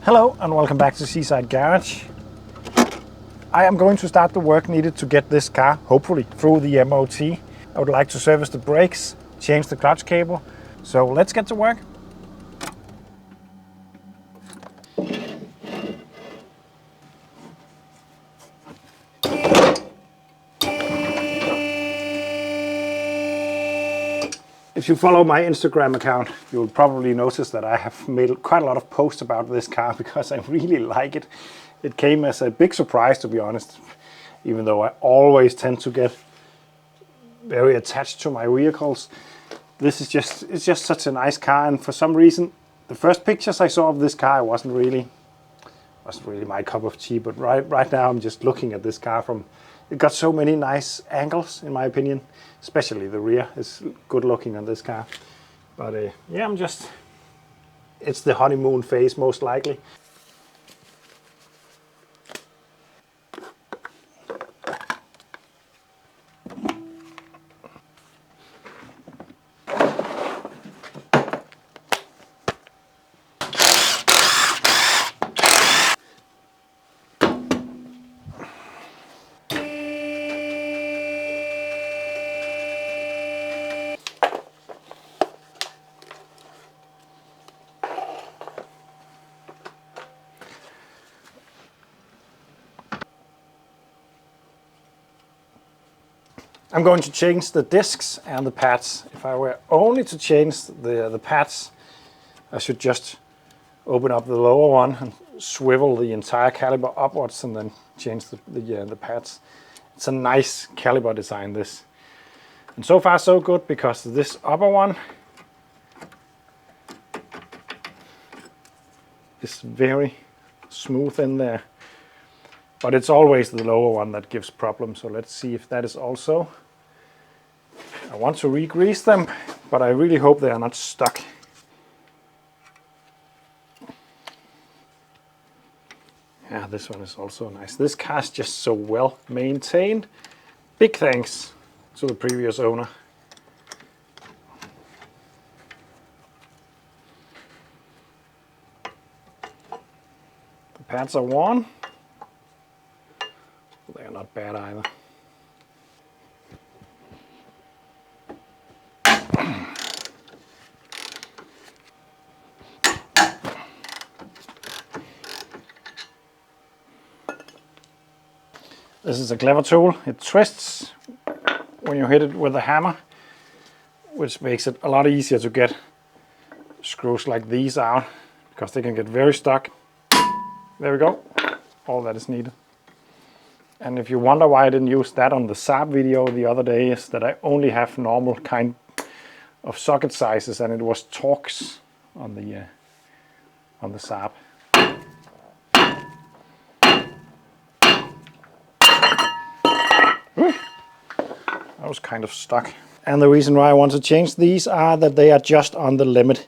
Hello and welcome back to Seaside Garage. I am going to start the work needed to get this car, hopefully, through the MOT. I would like to service the brakes, change the clutch cable. So let's get to work. If you follow my Instagram account, you'll probably notice that I have made quite a lot of posts about this car because I really like it. It came as a big surprise, to be honest, even though I always tend to get very attached to my vehicles. It's just such a nice car, and for some reason, the first pictures I saw of this car wasn't really my cup of tea. But right now, I'm just looking at this car from. It got so many nice angles, in my opinion. Especially the rear is good looking on this car. But yeah, it's the honeymoon phase most likely. I'm going to change the discs and the pads. If I were only to change the pads, I should just open up the lower one and swivel the entire caliper upwards and then change the pads. It's a nice caliper design, this. And so far so good, because this upper one is very smooth in there. But it's always the lower one that gives problems, so let's see if that is also. I want to re-grease them, but I really hope they are not stuck. Yeah, this one is also nice. This car is just so well maintained. Big thanks to the previous owner. The pads are worn. They are not bad either. This is a clever tool. It twists when you hit it with a hammer, which makes it a lot easier to get screws like these out, because they can get very stuck. There we go. All that is needed. And if you wonder why I didn't use that on the Saab video the other day, is that I only have normal kind of socket sizes, and it was Torx on the Saab. I was kind of stuck. And the reason why I want to change these are that they are just on the limit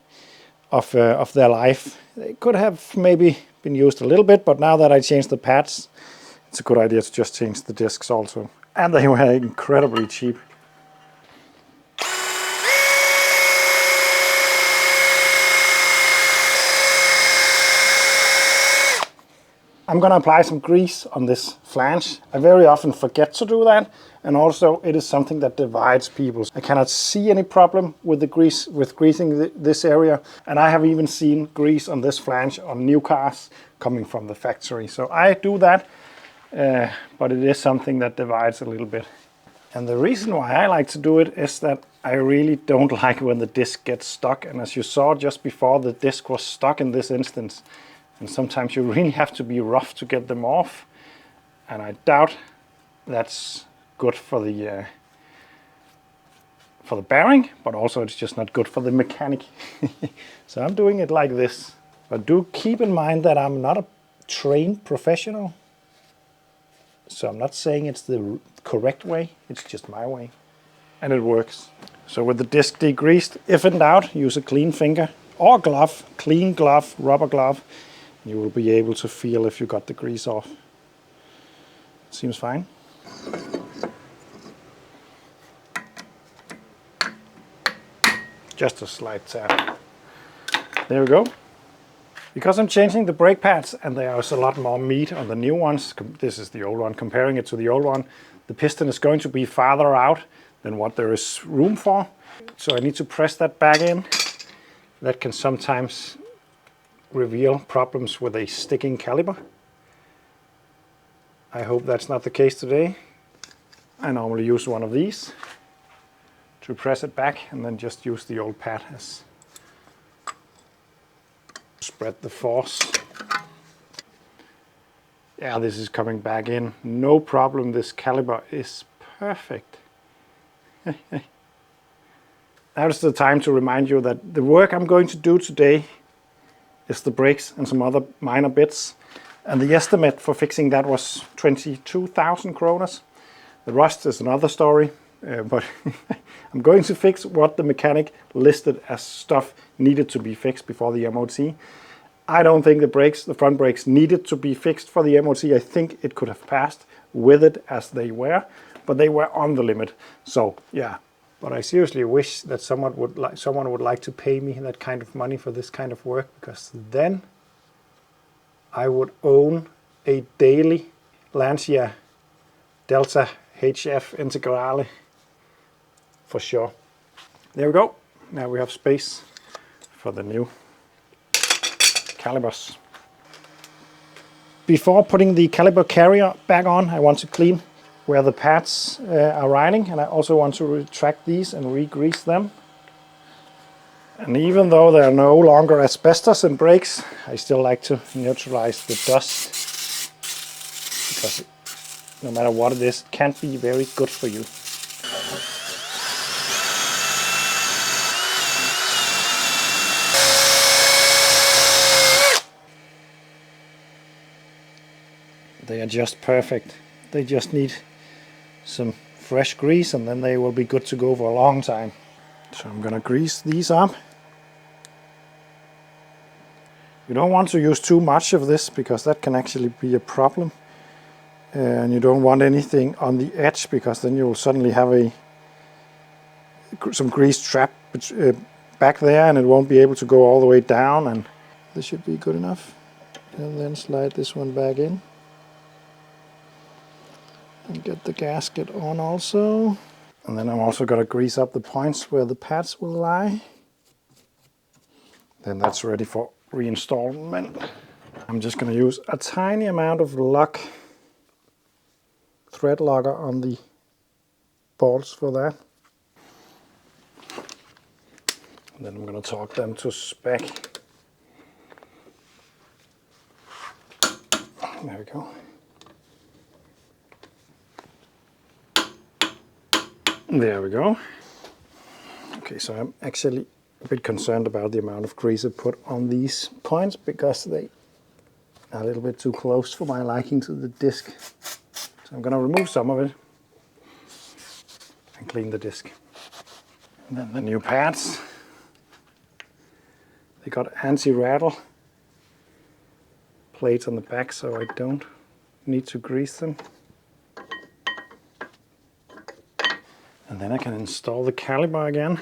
of their life. They could have maybe been used a little bit, but now that I changed the pads, it's a good idea to just change the discs also. And they were incredibly cheap. I'm going to apply some grease on this flange. I very often forget to do that, and also it is something that divides people. I cannot see any problem with the grease, with greasing this area, and I have even seen grease on this flange on new cars coming from the factory. So I do that, but it is something that divides a little bit. And the reason why I like to do it is that I really don't like when the disc gets stuck, and as you saw just before, the disc was stuck in this instance. And sometimes you really have to be rough to get them off, and I doubt that's good for the bearing, but also it's just not good for the mechanic. So I'm doing it like this. But do keep in mind that I'm not a trained professional, so I'm not saying it's the correct way, it's just my way, and it works. So with the disc degreased, if in doubt, use a clean finger or glove, clean glove, rubber glove. You will be able to feel if you got the grease off. Seems fine. Just a slight tap. There we go. Because I'm changing the brake pads and there's a lot more meat on the new ones, this is the old one, comparing it to the old one, the piston is going to be farther out than what there is room for. So I need to press that back in. That can sometimes reveal problems with a sticking caliper. I hope that's not the case today. I normally use one of these to press it back and then just use the old pad as spread the force. Yeah, this is coming back in. No problem, this caliper is perfect. Now is the time to remind you that the work I'm going to do today is the brakes and some other minor bits. And the estimate for fixing that was 22,000 kroners. The rust is another story, but I'm going to fix what the mechanic listed as stuff needed to be fixed before the MOT. I don't think the front brakes needed to be fixed for the MOT. I think it could have passed with it as they were, but they were on the limit. So yeah, but I seriously wish that someone would like to pay me that kind of money for this kind of work, because then I would own a daily Lancia Delta HF Integrale for sure. There we go. Now we have space for the new calipers. Before putting the caliper carrier back on, I want to clean where the pads are riding, and I also want to retract these and re-grease them. And even though there are no longer asbestos in brakes, I still like to neutralize the dust, because no matter what it is, it can't be very good for you. They are just perfect. They just need some fresh grease and then they will be good to go for a long time. So I'm gonna grease these up. You don't want to use too much of this because that can actually be a problem. And you don't want anything on the edge, because then you will suddenly have some grease trapped back there and it won't be able to go all the way down. And this should be good enough. And then slide this one back in. And get the gasket on also. And then I'm also going to grease up the points where the pads will lie. Then that's ready for reinstallment. I'm just going to use a tiny amount of thread locker on the bolts for that. And then I'm going to torque them to spec. There we go. There we go. Okay, so I'm actually a bit concerned about the amount of grease I put on these points, because they are a little bit too close for my liking to the disc. So I'm going to remove some of it and clean the disc. And then the new pads. They got anti-rattle plates on the back, so I don't need to grease them. And then I can install the caliper again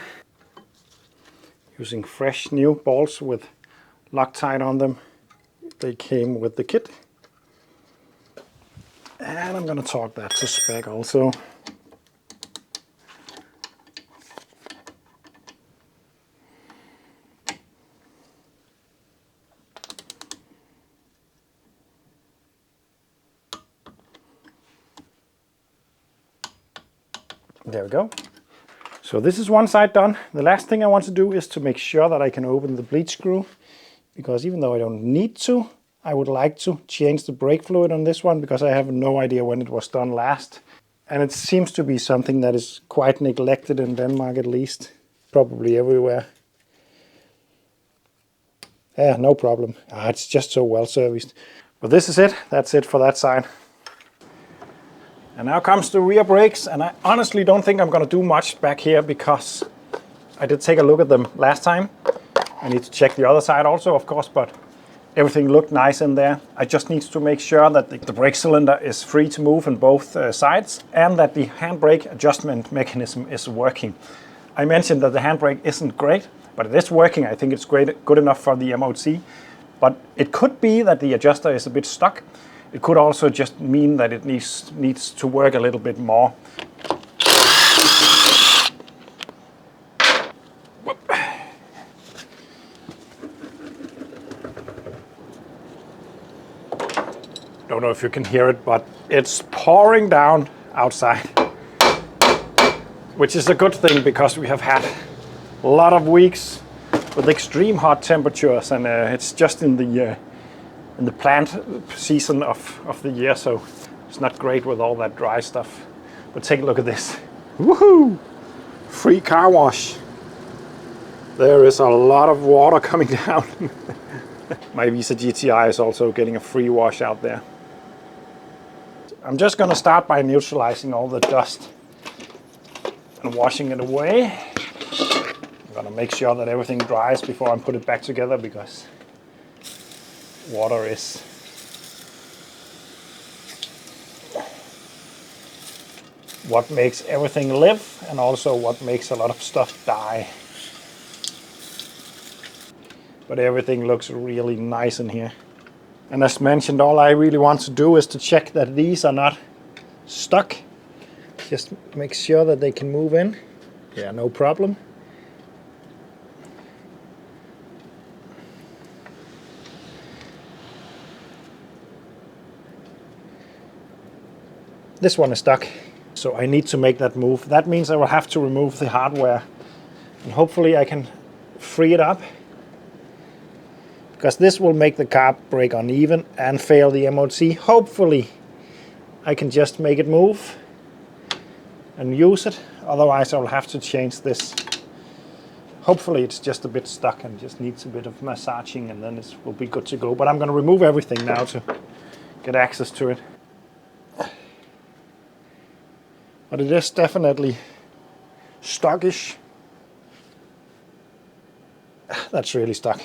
using fresh new bolts with Loctite on them. They came with the kit. And I'm going to torque that to spec also. There we go. So this is one side done. The last thing I want to do is to make sure that I can open the bleach screw, because even though I don't need to, I would like to change the brake fluid on this one, because I have no idea when it was done last. And it seems to be something that is quite neglected in Denmark, at least. Probably everywhere. Yeah, no problem. It's just so well serviced. But this is it. That's it for that side. And now comes the rear brakes, and I honestly don't think I'm going to do much back here, because I did take a look at them last time. I need to check the other side also, of course, but everything looked nice in there. I just need to make sure that the brake cylinder is free to move on both sides, and that the handbrake adjustment mechanism is working. I mentioned that the handbrake isn't great, but it is working. I think it's good enough for the MOT. But it could be that the adjuster is a bit stuck. It could also just mean that it needs to work a little bit more. Don't know if you can hear it, but it's pouring down outside, which is a good thing because we have had a lot of weeks with extreme hot temperatures, and it's just in the plant season of the year, so it's not great with all that dry stuff. But take a look at this. Woohoo! Free car wash. There is a lot of water coming down. My Visa GTI is also getting a free wash out there. I'm just going to start by neutralizing all the dust and washing it away. I'm going to make sure that everything dries before I put it back together, because water is what makes everything live, and also what makes a lot of stuff die. But everything looks really nice in here. And as mentioned, all I really want to do is to check that these are not stuck. Just make sure that they can move in. Yeah, no problem. This one is stuck, so I need to make that move. That means I will have to remove the hardware, and hopefully I can free it up, because this will make the car brake uneven and fail the MOT. Hopefully I can just make it move and use it, otherwise I will have to change this. Hopefully it's just a bit stuck and just needs a bit of massaging, and then it will be good to go. But I'm going to remove everything now to get access to it. But it is definitely stockish. That's really stuck.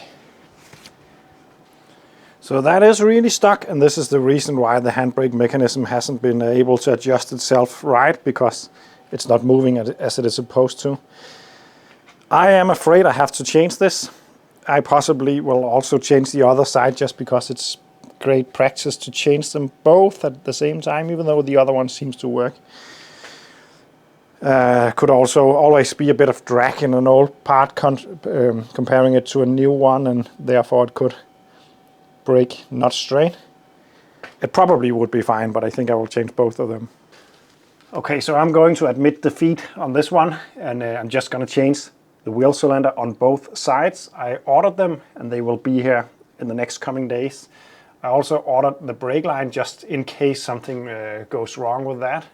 So that is really stuck, and this is the reason why the handbrake mechanism hasn't been able to adjust itself right, because it's not moving as it is supposed to. I am afraid I have to change this. I possibly will also change the other side, just because it's great practice to change them both at the same time, even though the other one seems to work. Could also always be a bit of drag in an old part comparing it to a new one, and therefore it could brake not straight. It probably would be fine, but I think I will change both of them. Okay, so I'm going to admit defeat on this one, and I'm just going to change the wheel cylinder on both sides. I ordered them, and they will be here in the next coming days. I also ordered the brake line just in case something goes wrong with that.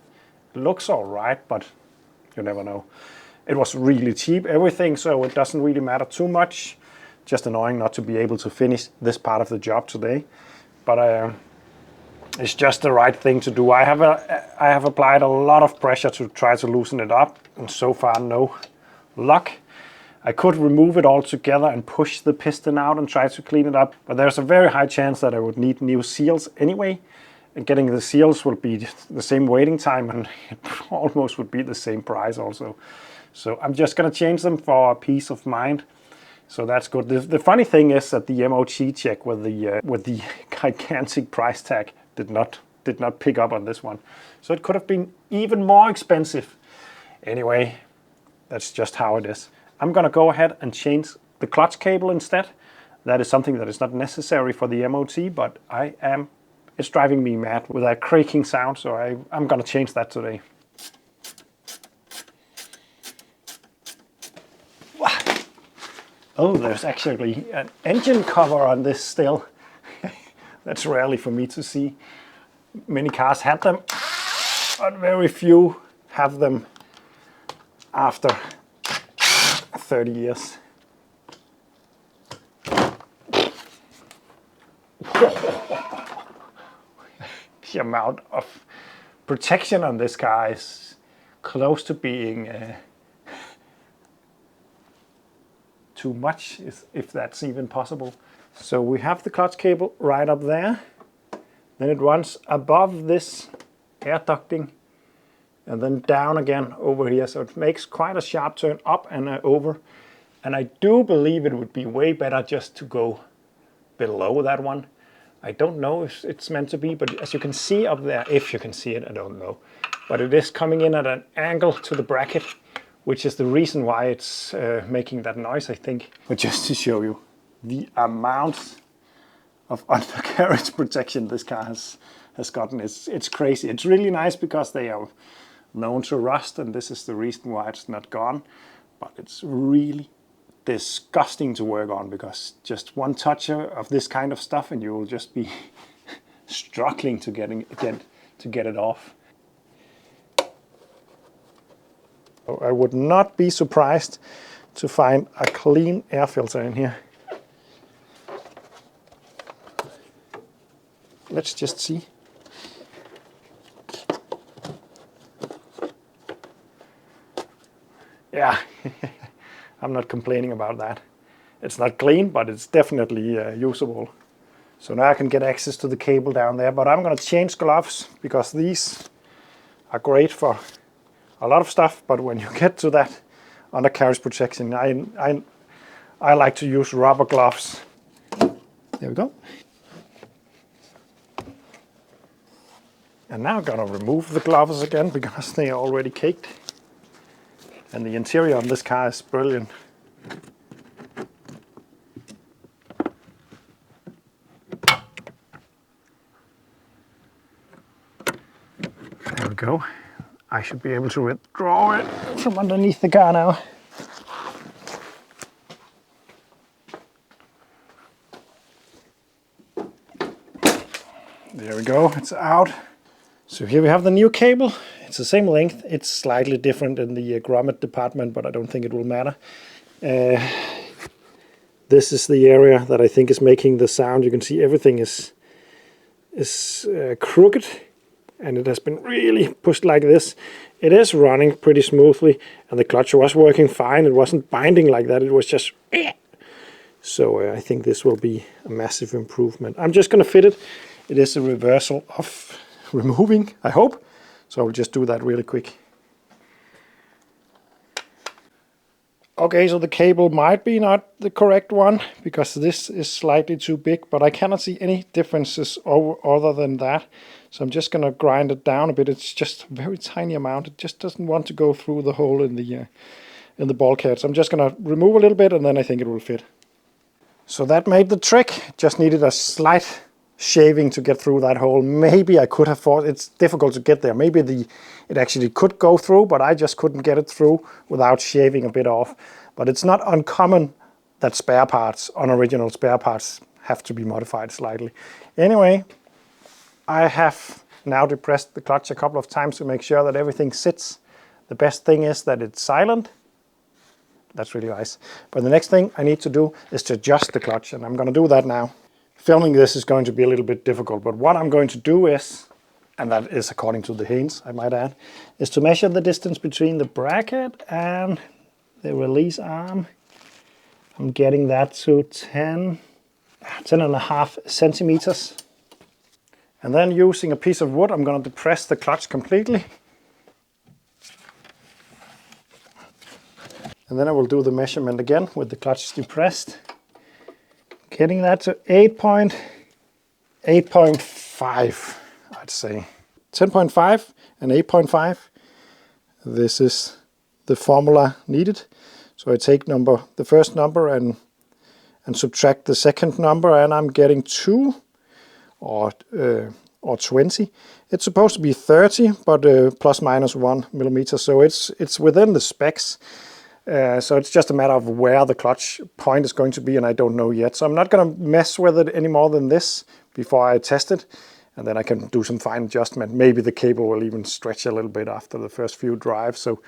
It looks all right, but you never know. It was really cheap, everything, so it doesn't really matter too much. Just annoying not to be able to finish this part of the job today, but it's just the right thing to do. I have applied a lot of pressure to try to loosen it up, and so far no luck. I could remove it all together and push the piston out and try to clean it up, but there's a very high chance that I would need new seals anyway, and getting the seals will be the same waiting time, and it almost would be the same price also. So I'm just going to change them for peace of mind. So that's good. The funny thing is that the MOT check with the gigantic price tag did not pick up on this one. So it could have been even more expensive. Anyway, that's just how it is. I'm going to go ahead and change the clutch cable instead. That is something that is not necessary for the MOT, but it's driving me mad with that creaking sound, so I'm going to change that today. Oh, there's actually an engine cover on this still. That's rarely for me to see. Many cars had them, but very few have them after 30 years. The amount of protection on this car is close to being too much, if that's even possible. So we have the clutch cable right up there. Then it runs above this air ducting and then down again over here. So it makes quite a sharp turn up and over. And I do believe it would be way better just to go below that one. I don't know if it's meant to be, but as you can see up there, if you can see it, I don't know. But it is coming in at an angle to the bracket, which is the reason why it's making that noise, I think. But just to show you the amount of undercarriage protection this car has gotten, it's crazy. It's really nice because they are known to rust, and this is the reason why it's not gone. But it's really disgusting to work on, because just one touch of this kind of stuff and you will just be struggling to get it off. I would not be surprised to find a clean air filter in here. Let's just see. Yeah, I'm not complaining about that. It's not clean, but it's definitely usable. So now I can get access to the cable down there, but I'm going to change gloves because these are great for a lot of stuff, but when you get to that undercarriage protection, I like to use rubber gloves. There we go. And now I'm going to remove the gloves again because they are already caked. And the interior on this car is brilliant. There we go. I should be able to withdraw it from underneath the car now. There we go, it's out. So here we have the new cable. It's the same length. It's slightly different in the grommet department, but I don't think it will matter. This is the area that I think is making the sound. You can see everything is crooked, and it has been really pushed like this. It is running pretty smoothly, and the clutch was working fine. It wasn't binding like that. It was just... So I think this will be a massive improvement. I'm just going to fit it. It is a reversal of removing, I hope. So I'll just do that really quick. Okay, so the cable might be not the correct one because this is slightly too big, but I cannot see any differences other than that. So I'm just going to grind it down a bit. It's just a very tiny amount. It just doesn't want to go through the hole in the bulkhead. So I'm just going to remove a little bit, and then I think it will fit. So that made the trick. Just needed a slight shaving to get through that hole. Maybe I could have thought it's difficult to get there. Maybe it actually could go through, but I just couldn't get it through without shaving a bit off. But it's not uncommon that spare parts, unoriginal spare parts, have to be modified slightly. Anyway, I have now depressed the clutch a couple of times to make sure that everything sits. The best thing is that it's silent. That's really nice. But the next thing I need to do is to adjust the clutch, and I'm going to do that now. Filming this is going to be a little bit difficult, but what I'm going to do is, and that is according to the Haynes, I might add, is to measure the distance between the bracket and the release arm. I'm getting that to 10.5 centimeters. And then using a piece of wood, I'm going to depress the clutch completely. And then I will do the measurement again with the clutch depressed. Getting that to 8.5, I'd say. 10.5 and 8.5. This is the formula needed. So I take the first number and subtract the second number, and I'm getting 2 or 20. It's supposed to be 30, but plus minus 1 millimeter. So it's within the specs. So it's just a matter of where the clutch point is going to be, and I don't know yet. So I'm not going to mess with it any more than this before I test it. And then I can do some fine adjustment. Maybe the cable will even stretch a little bit after the first few drives. So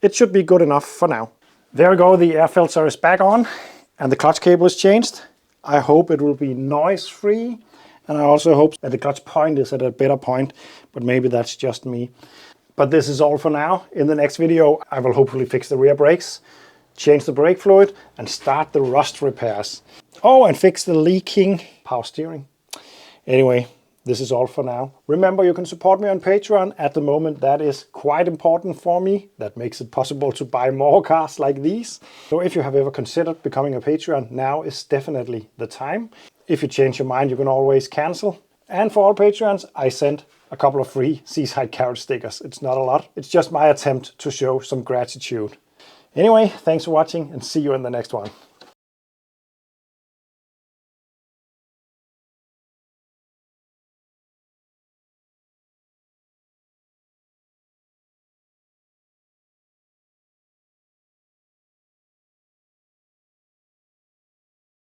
it should be good enough for now. There we go, the air filter is back on and the clutch cable is changed. I hope it will be noise-free. And I also hope that the clutch point is at a better point, but maybe that's just me. But this is all for now. In the next video, I will hopefully fix the rear brakes, change the brake fluid, and start the rust repairs. Oh, and fix the leaking power steering. Anyway, this is all for now. Remember, you can support me on Patreon. At the moment, that is quite important for me. That makes it possible to buy more cars like these. So if you have ever considered becoming a Patreon, now is definitely the time. If you change your mind, you can always cancel. And for all Patreons, I sent a couple of free Seaside Carrot stickers. It's not a lot. It's just my attempt to show some gratitude. Anyway, thanks for watching and see you in the next one.